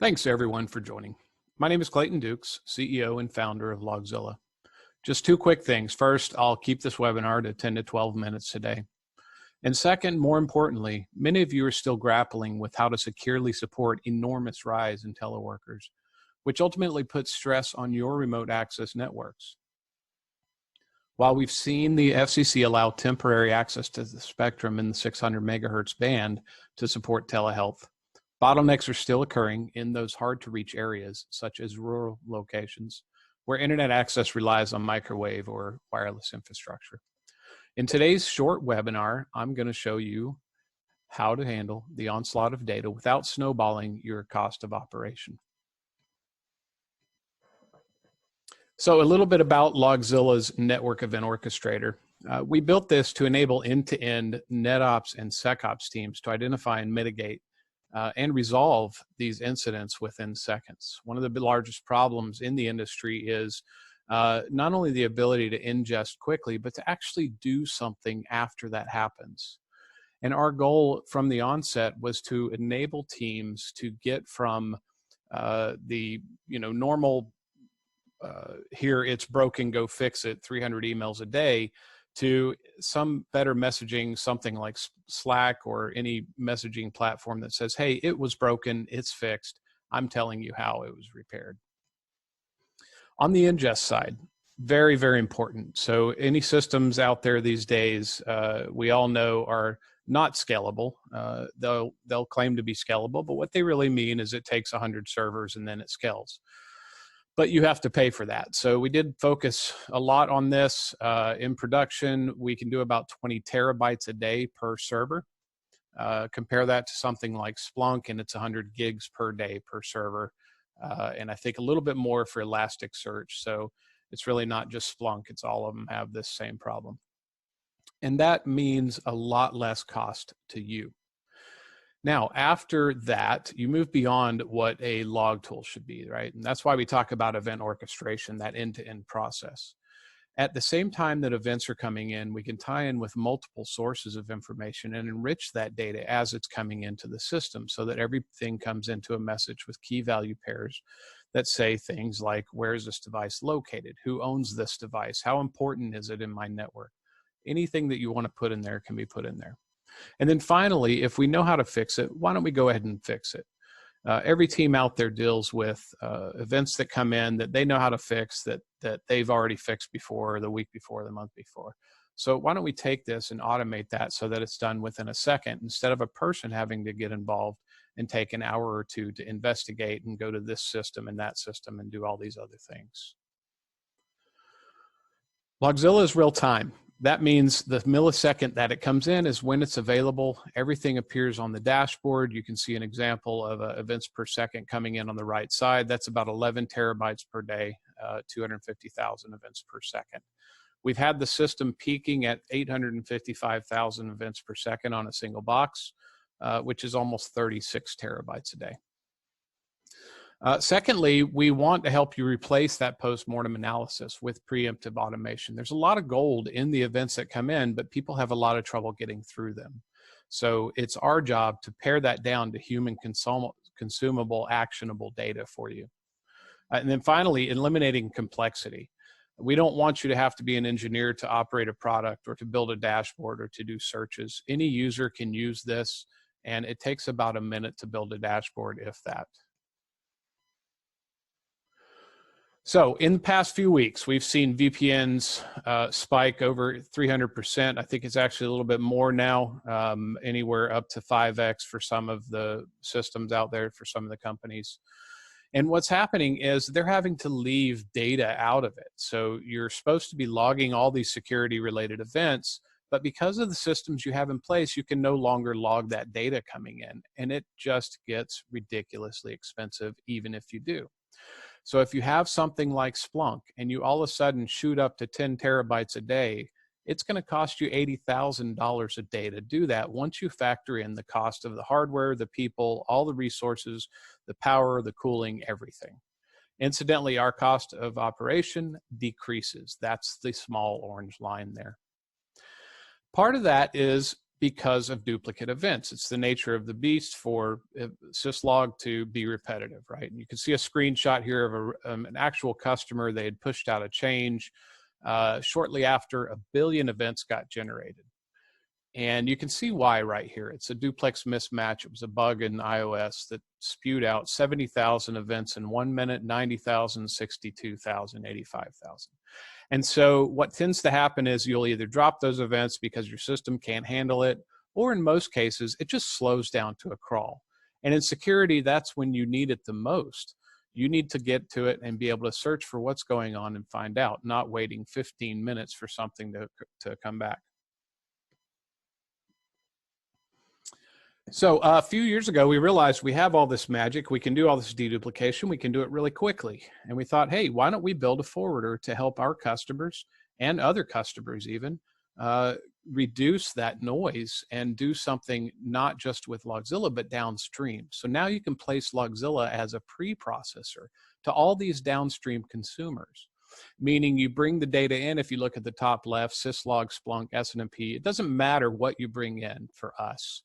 Thanks everyone for joining. My name is Clayton Dukes, CEO and founder of LogZilla. Just two quick things. First, I'll keep this webinar to 10 to 12 minutes today. And second, more importantly, many of you are still grappling with how to securely support enormous rise in teleworkers, which ultimately puts stress on your remote access networks. While we've seen the FCC allow temporary access to the spectrum in the 600 megahertz band to support telehealth, bottlenecks are still occurring in those hard-to-reach areas, such as rural locations, where internet access relies on microwave or wireless infrastructure. In today's short webinar, I'm going to show you how to handle the onslaught of data without snowballing your cost of operation. So a little bit about LogZilla's Network Event Orchestrator. We built this to enable end-to-end NetOps and SecOps teams to identify and mitigate and resolve these incidents within seconds. One of the largest problems in the industry is not only the ability to ingest quickly, but to actually do something after that happens. And our goal from the onset was to enable teams to get from the normal here it's broken, go fix it, 300 emails a day, to some better messaging, something like Slack or any messaging platform that says, hey, it was broken, it's fixed, I'm telling you how it was repaired. On the ingest side, very, very important. So any systems out there these days, we all know are not scalable. They'll claim to be scalable, but what they really mean is it takes 100 servers and then it scales. But you have to pay for that. So we did focus a lot on this. In production, we can do about 20 terabytes a day per server. Compare that to something like Splunk, and it's 100 gigs per day per server. And I think a little bit more for Elasticsearch. So it's really not just Splunk, it's all of them have this same problem. And that means a lot less cost to you. Now, after that, you move beyond what a log tool should be, right? And that's why we talk about event orchestration, that end-to-end process. At the same time that events are coming in, we can tie in with multiple sources of information and enrich that data as it's coming into the system so that everything comes into a message with key value pairs that say things like, where is this device located? Who owns this device? How important is it in my network? Anything that you want to put in there can be put in there. And then finally, if we know how to fix it, why don't we go ahead and fix it? Every team out there deals with events that come in that they know how to fix, that they've already fixed before, the week before, the month before. So why don't we take this and automate that so that it's done within a second, instead of a person having to get involved and take an hour or two to investigate and go to this system and that system and do all these other things. LogZilla is real time. That means the millisecond that it comes in is when it's available. Everything appears on the dashboard. You can see an example of events per second coming in on the right side. That's about 11 terabytes per day, 250,000 events per second. We've had the system peaking at 855,000 events per second on a single box, which is almost 36 terabytes a day. Secondly, we want to help you replace that post-mortem analysis with preemptive automation. There's a lot of gold in the events that come in, but people have a lot of trouble getting through them. So it's our job to pare that down to human consumable, actionable data for you. And then finally, eliminating complexity. We don't want you to have to be an engineer to operate a product or to build a dashboard or to do searches. Any user can use this, and it takes about a minute to build a dashboard, if that. So in the past few weeks, we've seen VPNs spike over 300%. I think it's actually a little bit more now, anywhere up to 5x for some of the systems out there, for some of the companies. And what's happening is they're having to leave data out of it. So you're supposed to be logging all these security-related events, but because of the systems you have in place, you can no longer log that data coming in, and it just gets ridiculously expensive even if you do. So if you have something like Splunk and you all of a sudden shoot up to 10 terabytes a day, it's going to cost you $80,000 a day to do that once you factor in the cost of the hardware, the people, all the resources, the power, the cooling, everything. Incidentally, our cost of operation decreases. That's the small orange line there. Part of that is because of duplicate events. It's the nature of the beast for syslog to be repetitive, right? And you can see a screenshot here of an actual customer. They had pushed out a change shortly after 1 billion events got generated. And you can see why right here. It's a duplex mismatch. It was a bug in iOS that spewed out 70,000 events in 1 minute, 90,000, 62,000, 85,000. And so what tends to happen is you'll either drop those events because your system can't handle it, or in most cases, it just slows down to a crawl. And in security, that's when you need it the most. You need to get to it and be able to search for what's going on and find out, not waiting 15 minutes for something to come back. So a few years ago, we realized we have all this magic. We can do all this deduplication. We can do it really quickly. And we thought, hey, why don't we build a forwarder to help our customers and other customers even reduce that noise and do something not just with LogZilla, but downstream. So now you can place LogZilla as a preprocessor to all these downstream consumers, meaning you bring the data in. If you look at the top left, syslog, Splunk, SNMP, it doesn't matter what you bring in for us.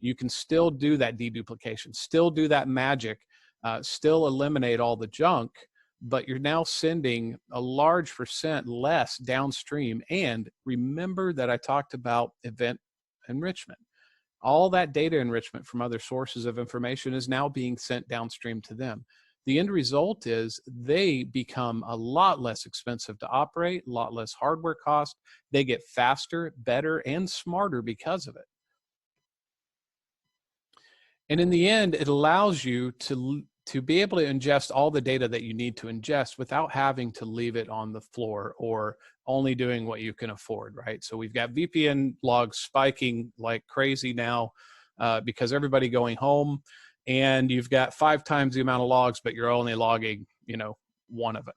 You can still do that deduplication, still do that magic, still eliminate all the junk, but you're now sending a large percent less downstream. And remember that I talked about event enrichment. All that data enrichment from other sources of information is now being sent downstream to them. The end result is they become a lot less expensive to operate, a lot less hardware cost. They get faster, better, and smarter because of it. And in the end, it allows you to be able to ingest all the data that you need to ingest without having to leave it on the floor or only doing what you can afford, right? So we've got VPN logs spiking like crazy now because everybody going home, and you've got 5 times the amount of logs, but you're only logging, one of it.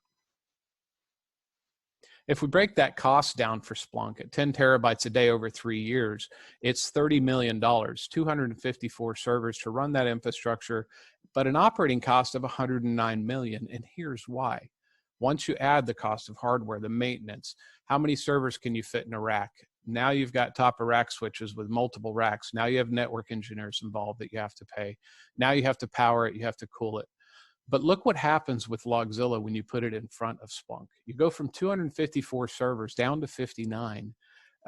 If we break that cost down for Splunk at 10 terabytes a day over 3 years, it's $30 million, 254 servers to run that infrastructure, but an operating cost of $109 million. And here's why. Once you add the cost of hardware, the maintenance, how many servers can you fit in a rack? Now you've got top of rack switches with multiple racks. Now you have network engineers involved that you have to pay. Now you have to power it, you have to cool it. But look what happens with LogZilla when you put it in front of Splunk. You go from 254 servers down to 59,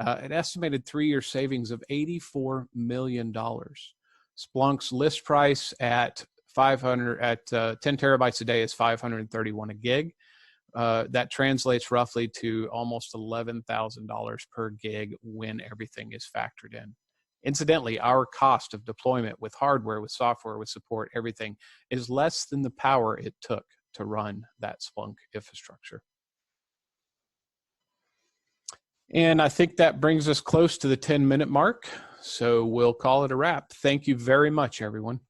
an estimated 3-year savings of $84 million. Splunk's list price at 10 terabytes a day is $531 a gig. That translates roughly to almost $11,000 per gig when everything is factored in. Incidentally, our cost of deployment with hardware, with software, with support, everything is less than the power it took to run that Splunk infrastructure. And I think that brings us close to the 10-minute mark. So we'll call it a wrap. Thank you very much, everyone.